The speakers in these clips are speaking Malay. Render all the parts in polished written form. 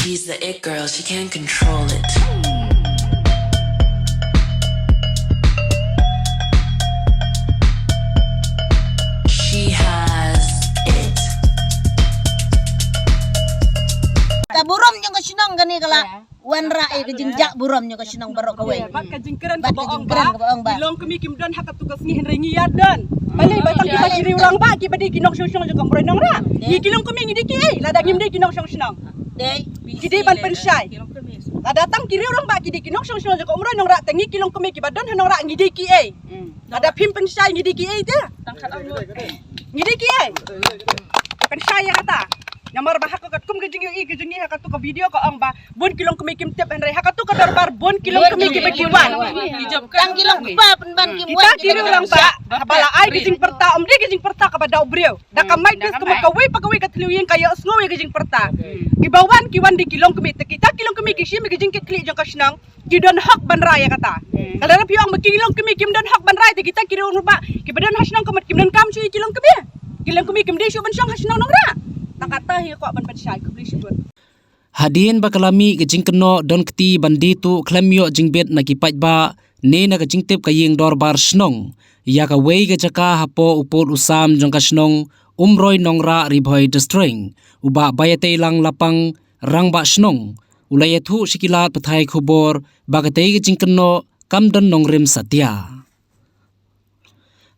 She's the it girl, she can't control it. She has it. Buram yung kasinang gani kala wan rae kajingjak buram yung kasinang barok kaway. Bat kajingkeran Bat kaboong kajingkeran ba? ba? Ilong kami kimdon hakat tugas ni Henry ngiyadan. Balay batang kita kiri orang ba kibadi kinong syong juga mrenong ra. Gikilong kami ngidiki ladang ngimde kinong syong. Day, Kidi ban pensyai. Datang kiri orang ba kidi kinong syong juga mrenong ra tengi kilong kami kibadon hanong ra ngidiki Ada pim pensyai ngidiki te. Ngidiki pensyai kata. Namar ba hakko kum gejing hakat tu ka video ko ang ba bon kilong kumikim tip Henry hakat tu ka darbar bon kilong kumikim kiwan. tang kilong pa penban kim Kita kiri orang ba bala ay gejing perta di gejing perta ka ba daw brew. Da ka may kes kumakawi pagawi ka tliuyin kayo sngoy gejing perta. Gibawan kiwan di kilong kumit kita kilong kumik si gejing kli jong kasnang kidon hak ban raya kata. Kalarap yo ang magkilong kumikim don hak ban raya kita kiri orang ba kibadan hasnang kumat kim don kam si kilong kubi. Kilong kumikim di syo ban syang hasnang nang ra. Takata hi ko ban pensyai ko beli syubun. Hadin bakalami ke jingkeno don keti banditu klemyo jingbet na kipat ba ne na ke jingtip kaying dorbar snong ya ka wei ke jaka hapo upot usam jong ka snong umroi nongra ribhoi destring uba bayate lang lapang rangba snong ulai thu sikilat pathai khubor bagatei ke jingkeno kamdon nongrim satya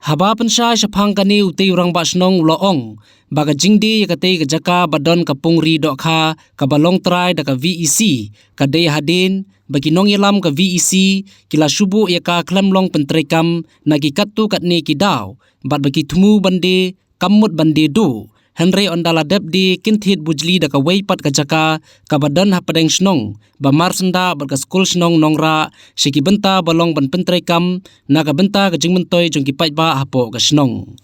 haba pensha shapang kani utei urang ba snong loong baga jingdi yakatei ke jaka badon kapungri dokha kabalong trai daka VEC kadei hadin bagi nong yalam ka VEC kila subu yaka klemlong pentrekam nagi katu katni kidaw bat bagi tumu bande kamut bande do Henry ondala debdi kinthit bujli daka weipat ka jaka kabadon hapadeng snong ba marsenda berka skul snong nongra shiki benta balong ban pentrekam naga benta ka jingmentoi jong kipat ba hapo ka snong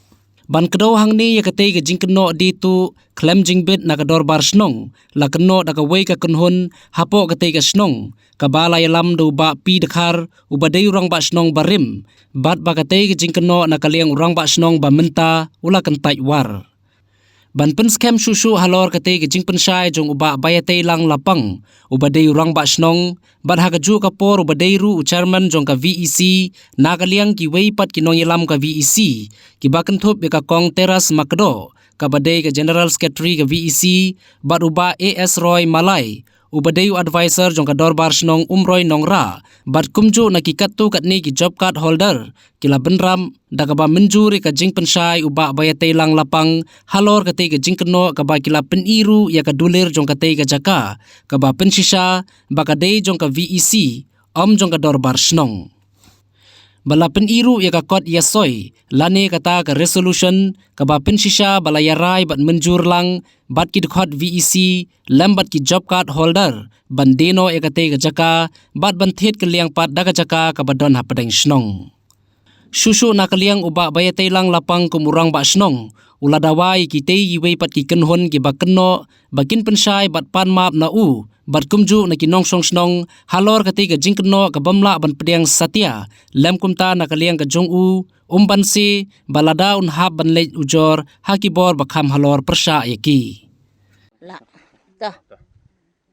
ban kedo hangni yakatei ke jingkeno di tu klem jingbet na kador bar snong la keno da ka wei ka kunhun hapo katei ka snong kabala yalam do ba pi dekhar ubadei urang ba snong barim bat ba katei ke jingkeno na kaliang urang ba snong ba menta ula kentai war ban pen scam susu halor katei ke jingpen sai jong uba bayatei lang lapang ubadei urang ba snong bat hagaju kapor ubadei ru chairman jong ka VEC nagaliang ki wei pat kinong yalam ka VEC ki bakan thop ka kong teras makdo kabadei ka general secretary ka VEC bat uba AS Roy Malay ubadei advisor jong ka dorbar snong umroi nongra bat kumju nakikatu katni ki job card holder kila benram dagaba menjuri ka jingpen sai uba bayatei lang lapang halor katei ka jingkeno kaba kila peniru ya ka dulir jong katei ka jaka kaba pensisa bakadei jong ka VEC om jong ka dorbar snong bala peniru ya ka kot yasoy lane kata ka resolution kaba pensisa bala yarai bat menjur lang bat ki khot VEC lambat ki job card holder bandeno ya katei ka jaka bat banthet ke liang pat daga jaka kabadon hapadeng snong susu nakaliang uba bayatei lang lapang kumurang ba snong uladawai kitei yiwei pat ki kenhon ki bakeno bakin pensai bat pan map na bat kumju na kinong song snong halor katei ka jingkeno ka bamla ban pediang satya lem kumta nakaliang ka jong umbansi balada un hab ban lej ujor hakibor bakham halor persha yaki La. Ka.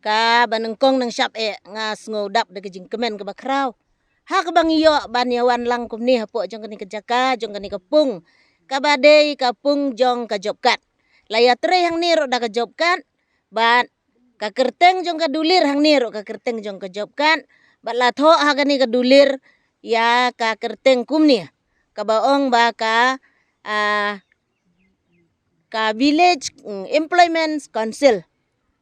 Ka banengkong nang syap ngas ngodap de kejing kemen ke bakraw. Ha ka bang iyo ban yawan lang kumni hapo jong kani kejaka jong kani kepung. Ka badei kapung jong ka jobkat. Laya tre hang niro da ka jobkat. Ban ka kerteng jong ka dulir hang niro ka kerteng jong ka jobkat. Bat la tho ha kani ka dulir ya ka kerteng kumni. Ka baong ba ka Village Employment Council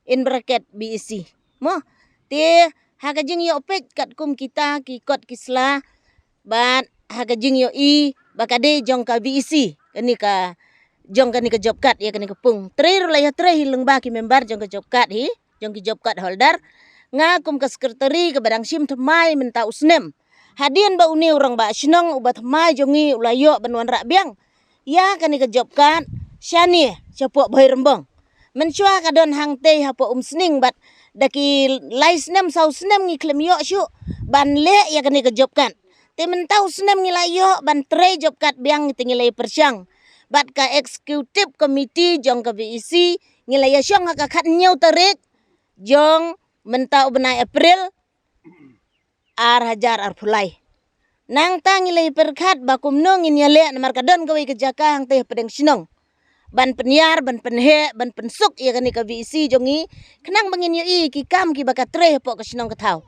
in bracket BEC mo te hagajing yo pek kat kum kita ki kot kisla ban hagajing yo bakade jong ka BEC kani ka jong kani ka job card ya kani ka pung tre laya tre hileng ba ki member jong ka job card jong ki job card holder nga kum ka sekretari ka badang sim thamai menta usnem hadien ba uni orang ba snong ubat mai jongi ulayo banwan ra biang ya kani ka job card syani siapa boy rembang mencua kadon hang teh hapo sning bat daki lais nem sau snem ngi klem yo syu ban le ya kani ka job kan te mentau snem ngi layo ban tre job kat biang tingi lay persyang bat ka executive committee jong ka VEC ngi lay syang ka khat nyau tarik jong mentau benai April ar hajar ar pulai. Nang tang ilai perkat bakum nong in yale na markadon gawi kejaka hang teh pedeng sinong. Ban penyiar, ban penhe, ban pensuk ia kani ka VEC jongi kenang bangin yo i ki kam ki baka tre po ka sinong katau.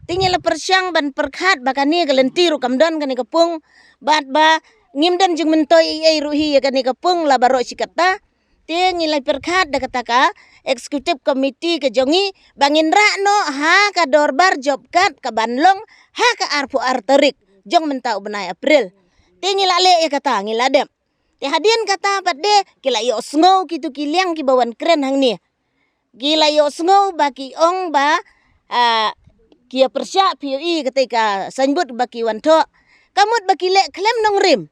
Tinggal persyang ban perkat baka ni galentiru kamdon kani kapung bat ba ngimdan jeng mentoy ai ruhi ya kani kapung la baro sikata. Ting ilai perkat da kataka executive committee ke jongi bangin rakno ha ka dorbar job kat ka banlong ha ka arpu arterik jong mentau benai April. Ting ilale ya kata ngiladem. Te hadian kata pat de kila yo sngow kitu kiliang ki bawan keren hang ni. Gila yo sngow baki ong ba kia persya POE ketika sambut baki wanto kamut baki le klem nong rim.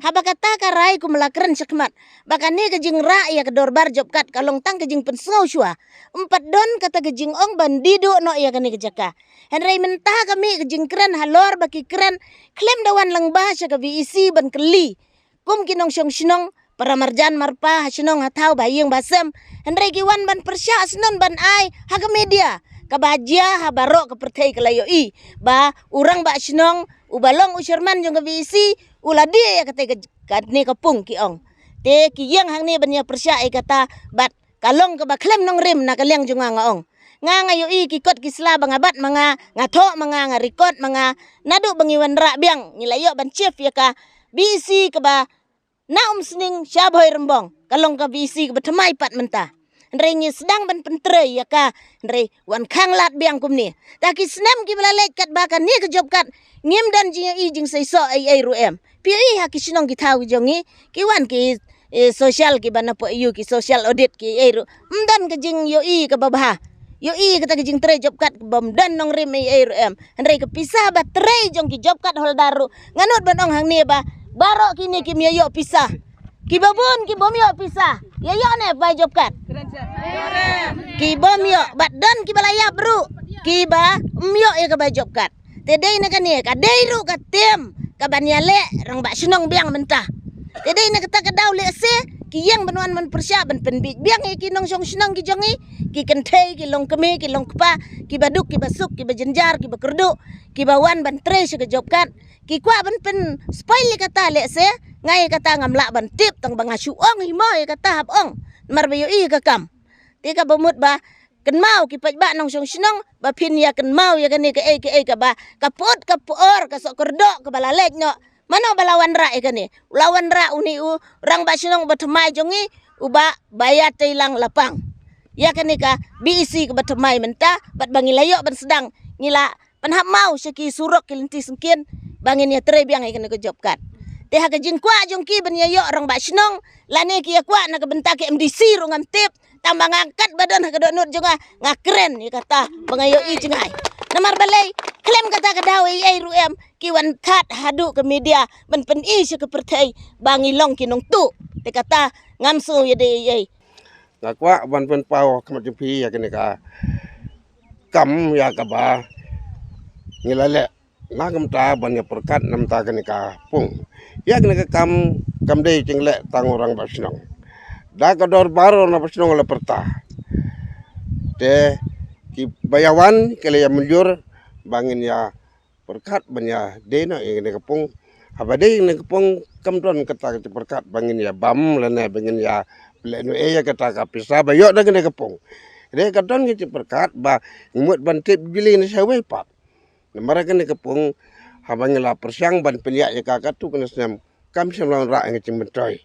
Haba kata karai ku melakren sekmat. Baka ni kejing ra ya kedorbar job kat kalong tang kejing pensngau syua. 4 don kata kejing ong bandido no ya kani kejaka. Henry mentah kami kejing keren halor baki keren klem dawan lang bahasa ke VEC ban keli. Kum kinong syong sinong para marjan marpa hasinong hatau bayang basem. Henry kiwan ban persya asnon ban ai haga media. Kabajia habaro kepertai kelayo i. Ba urang ba sinong ubalong usirman jong ke VEC uladi ya kata kadni kapung ki ong. Te ki yang hang ni banya persya kata bat kalong ke baklem nong rim na kaliang junga nga ong. Nga ngayo i kikot kisla bangabat mga ngato mga ngarikot mga nadu bangiwan ra biang nilayo ban chief ya ka BC ke ba naum sning syaboy rembong kalong ka BC ke batamai pat mentah. Ndrei ngi sedang ban pentrei ya ka ndrei wan khang lat biang kum ni. Taki snem ki belalek kat bakan ni ke job kat ngim dan jing i jing saiso ai ruem. PI ha ki sinong ki tau jongi ki wan ki social ki bana po yu ki social audit ki ai ru. Mdan ke jing yo i ke babah. Yo i kata ke jing tre job kat bom dan nong rim ai ruem. Ndrei ke pisah ba tre jong ki job kat hol daru. Nganut ban ong hang ni ba barok kini ki miyo pisah. Ki babun ki bom yo pisah. Ya yo ne ba job kat. Ki bom yo bat dan ki balaya bru. Ki ba myo ya ke ba job kat. Tedei na kani ka deiru ka tem ka banyale rang ba sinong biang mentah. Tedei na kata ka daw le se ki yang banuan man persya ban penbit biang ki nong song sinong ki jongi ki kentei ki long kemi ki long kpa ki baduk ki basuk ki bajenjar ki bakerdu ki bawan ban tre ke job kat ki kwa ban pen spoil kata le se ngai kata ngamla ban tip tang bangasu ong himo kata hab ong marbayo i ka kam. Tika bamut ba kan mau ki paj ba nong song sinong ba pin ya kan mau ya kani ka ka ba kapot ka puor ka sok kerdo ka balalek no mano balawan ra kani lawan ra uni u rang ba sinong ba thamai jongi uba bayat teilang lapang ya kani ka BEC ka ba thamai menta bat bangilayo ban sedang ngila panhap mau seki surok kilinti sengkin bangin ya tre biang kani ka job kat te ha ka jing kwa jong ki ban yo rang ba sinong lane ki ya kwa na ka bentak MDC ro ngam tip tambah ngangkat badan kedonut juga ngakeren ya kata bangayo i jengai namar balai klaim kata kadawi ai ruem kiwan kat hadu ke media ban pen i se ke pertai bangilong kinong tu te kata ngamsu ya de ai ngakwa ban pen pau kamat jumpi ya kene ka kam ya ka ba ngilale nagam ta ban ya perkat nam ta kene ka pung ya kene ka kam de jingle tang orang basnong da kador baro na pasnong la perta te ki bayawan kele ya menjur bangin ya perkat banya dena ini kepung abade ini kepung kamdon kata ke perkat bangin ya bam lene bangin ya lenu ya kata ka pisa bayo da kene kepung de kadon ke perkat ba ngmut ban tip gili ni sawe pat namara kene kepung habang la persyang ban penyak ya kakak tu kene sem kam sem lan ra ngi cimbentoy.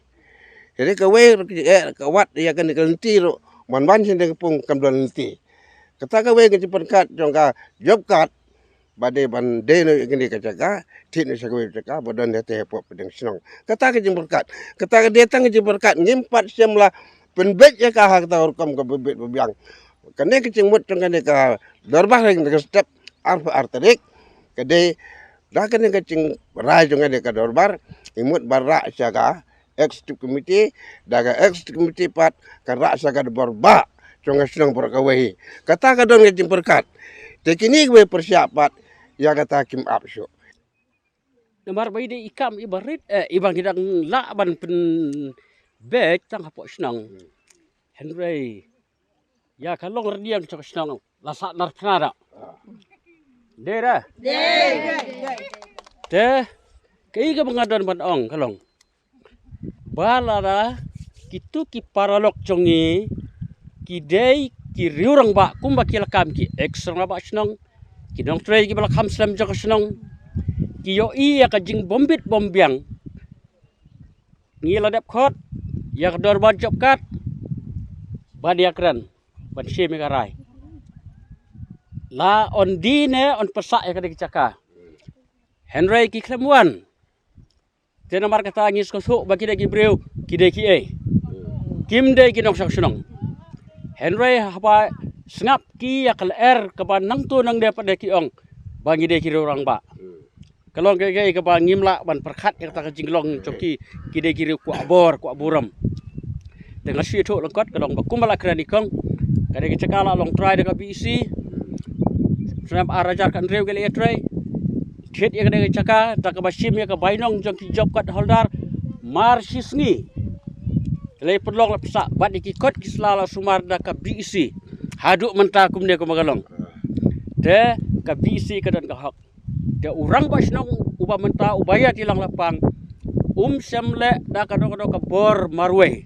Jadi kawat ya kan kelenti ro man sing kepung kamdon lenti. Kata kawe ke perkat jongka job kat bade ban de no kini kacaka tin sa kawe kacaka badan de te pop pedeng sinong. Kata ke perkat. Kata ke datang ke perkat ngimpat semla penbet ya ka hak ta orkom ke bebet bebiang. Kene ke cingmut kene ka darbah ring ke step arterik kede dah kene ke cing rai jongane ka dorbar imut barra saka executive committee daga executive committee pat karak sagad borba conga senang perkawahi kata kadon ngejim perkat tekini gue persiapat ya kata kim apso namar bay de ikam ibarit ibang hidang laban pen bet tang hapo senang Henry Ya kalong radiam cok senong lasak narpnara. Dera. Deh. Kei ka mengadon ban ong kalong. Balara kitu ki paralok congi ki dei ki riurang ba kumba ki lakam ki ekstra ba senong. Ki dong tray ki balakam slam jok senong. Ki yo iya ka jing bombit bombiang. Ngi ladap khot. Ya kador ban job kat. Badiakran. Ban sheme karai. La on dine on pesak ya kada kicaka. Henry ki klemuan. Tena mar kata ngis ko su bagi dagi breu ki de ki e. Kim de ki nong sak sunong. Henry hapa sengap ki ya kal ka ban nang tu nang de pada ki ong. Bagi de ki orang ba. Kalau ke ka ban ngimla ban perkhat ya kata jinglong coki ki de ki ku abor ku aburam. Dengan sui tu lengkot kalong bakumbala kerani kong. Kada kicaka la long try dekat BEC. Senap arajar kan reu gele try. Kit ya kada kicaka tak ka basim ya ka bainong jong ki job kat holder mar sisngi. Le perlong la pisa bat ki kot ki slala sumar da ka BEC. Haduk menta kum ne ko magalong. De ka BEC ka dan ka hak. De urang ba senong uba menta ubaya tilang lapang. Semle da ka do ka bor marwe.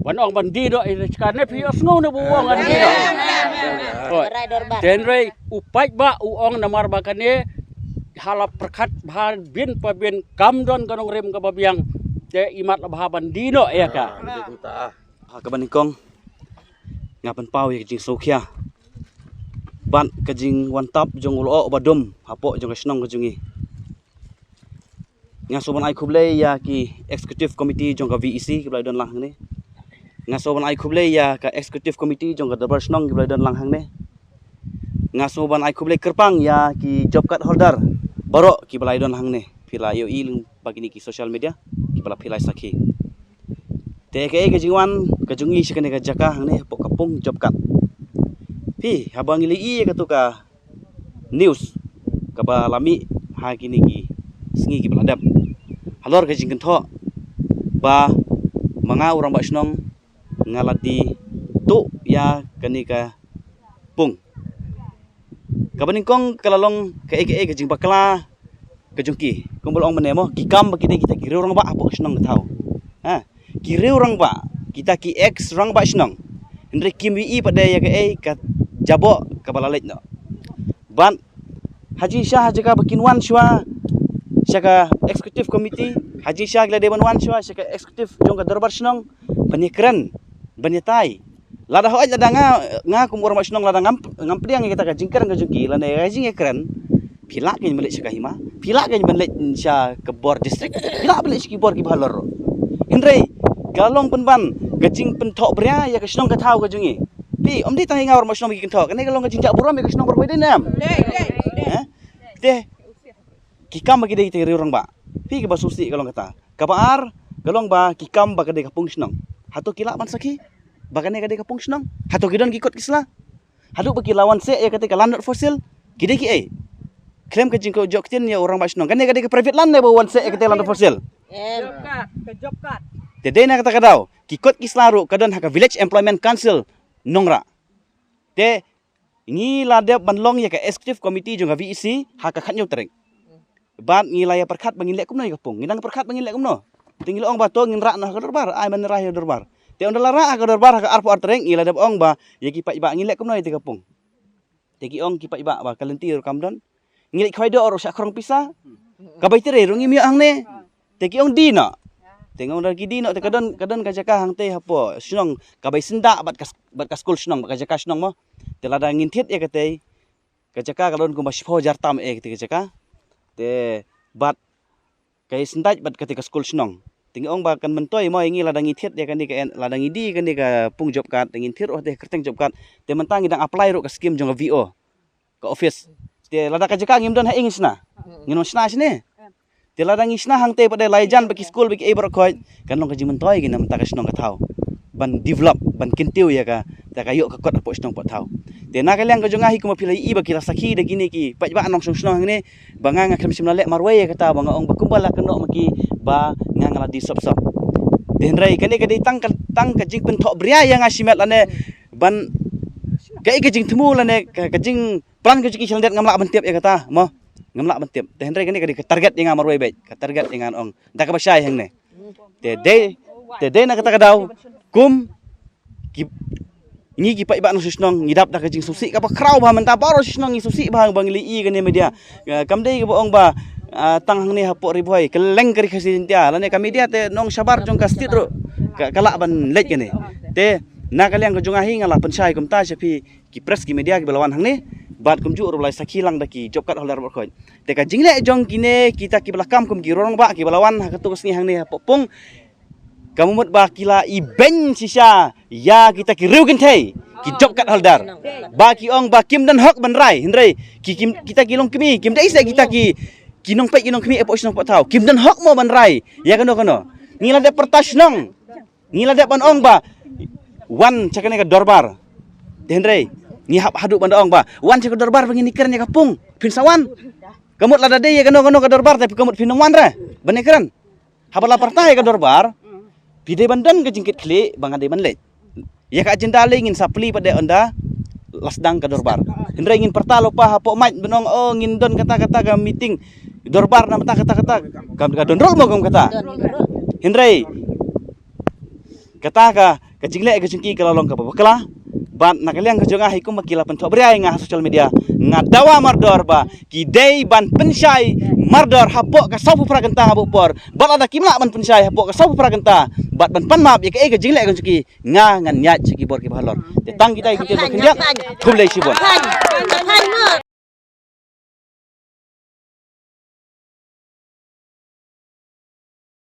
Banong bandi do iskane pi osngo na buong andi do. Barai dorbar. Tenrei upai ba uong namar bakane halap perkat bahan bin pabin kamdon kanong rem ka babiang te imat la baha bandi do ya ka. Ha ka banikong ngapan pau ya jing sokhya. Ban ka jing wantap jong ulo badum hapo jong snong ka jungi. Nga soban ai khuble ya ki executive committee jong ka VEC ki blai don lang ni. Ngasoban ai khuble ya ka executive committee jong ka dabar snong ki blai don lang hang ne. Ngasoban ai khuble kerpang ya ki job card holder baro ki blai don hang ne. Pila yo iling bagini ki social media ki bala pilai sakhi. Te ke jingwan ka jungi sikane ka jaka hang ne pok kapung job card. Pi habang ili i ka tu ka news ka ba lami ha kini ki singi ki beladap. Halor ka jingkan tho ba manga urang ba snong ngalati tu ya kanika pung kabaningkong kalalong ka jing bakla ka jungki kumbul ong menemo kikam bakite kita kiri orang ba apa snong tahu ha kiri orang ba kita ki x orang ba snong andre kimi pada ya ka jabo ka balalet no ban haji syah jaga bakin wan shwa syaka executive committee haji syah gla dewan wan shwa syaka executive jong ka darbar snong banikran banyatai lada ho lada nga kumur mas nong lada ngampriang kita ka jingkar ka jugi lada jing ekran pilak ke balik syaka hima pilak ke balik sya ke bor district pilak balik syaki bor ki balor indre galong penban gajing pentok bria ya ka snong ka tau ka jungi pi omdi tahi ngawar mas nong ki kentok kene galong gajing jak buram ya ka snong berbeda nam deh kikam bagi dei te orang ba pi ke basusi galong kata kabar galong ba kikam ba ka dei kapung snong hato kilak man saki bagane kade kapung snong hato gidon gikot kisla hadu bagi lawan se ya kate landot fosil gide ki klaim ka jingko joktin ya orang ba snong kane kade private land ne bawan se ya kate landot fosil Job card. te na kata kadau kikot kisla ru kadon haka village employment council nongra te ngi lade banlong ya ka executive committee jonga VEC haka khatnyo tereng ban ngi laya perkhat bangilek kumno ya kapung nginang perkhat bangilek kumno tinggal ong bato ngin rak nah ka dorbar ai man rah ya dorbar te on lara ka dorbar ka arpo artereng ila dab ong ba ya ki pa iba ngilek kumno ya kapung te ki ong ki pa iba ba kalenti ro kamdon ngilek khoi do ro sak krong pisa ka bai tere ro ngimi ang ne te ki ong dina te ngong dar ki dina te kadon ka jaka hang te hapo snong ka bai sinda bat ka school snong ka jaka snong mo te lada ngin thet ya kate ka jaka kadon ko masifo jartam te ka jaka te bat kai sendaj bat ketika school snong ting ong ba kan mentoi mo ingi ladang ithet ya kan di ka ladang idi kan di ka pung job card ingin thir oh teh kerteng job card te mentang idang apply ro ka scheme jong VO ka office te lada ka jaka ngim don ha ingisna ngino sna sine te ladang isna hang te pada laijan baki school baki e khoi kan long ka ji mentoi gina mentang ka snong ka thau ban develop ban kintiu ya ka ta ka yo ka kot apo snong po thau te na ka liang ka jonga hi kuma pilai i baki rasaki de gini ki pa ba anong snong ne banga nga khem simla le marwe ya kata banga ong bakumbala keno maki ba ngangala di sop denrai kane tang ka jing pen thok bria yang asimet lane ban Kai kajing temu lah ne kajing plan kajing kisah lihat ngamlak bentiap ya kata mo ngamlak bentiap teh Hendra kani kadi target yang amar baik target dengan ong dak ka basay hang ne te de na kata kadaw kum ki ni ki pa iba no susnong ngidap dak kajing susi ka pa kraw ba menta baro susnong ni susi ba bang li kani media kam dei ka ong ba tang hang ni hapok riboy keleng kari kasin tia lane kami dia te nong sabar jong ka stitro kalak ban lej kani te na kalian kejung ahi ngala pensai kum ta sepi ki press ki media ki belawan hang ni bat kum ju ulai sakilang daki job kat holar berkoi te ka jingle jong kine kita ki belakam kum ki rorong ba ki belawan ha ketus ni hang ni popong kamu mut ba kila i ben sisa ya kita ki riu kentei ki job kat holdar ba ki ong ba kim dan hok ban rai hindrai ki kim kita ki long kimi kim dai se kita ki kinong pe kinong kimi epo snong patau kim dan hok mo ban rai ya kano ngila de pertasnong ngila de ban ong ba wan cakane ka dorbar Hendrai ni haduk bandaong ba wan cak dorbar bangini keren ya kapung pinsawan kamut lada de ya kano ka dorbar tapi kamut pinong wan ra bane keren habala partai ka dorbar pide bandan ka jingkit kli bangade banle ya ka agenda ngin sapli pada anda lasdang ka dorbar Hendrai ngin pertalo pa hapo mait benong ngin don kata-kata ka meeting dorbar na kata-kata ka donrol mo kata Hendrai kata ka kajingle ka jingki kalalong ka babakla ban nakaliang ka jonga hikum makila pentok berai nga social media ngadawa mardor ba kidei ban pensai mardor hapok ka sapu pragenta habu por bal ada kimla ban pensai hapok ka sapu pragenta bat ban panmap ya ka jingle ka jingki nga ngan nyat siki bor ki balor te tang kita kita kendia thumlei sibon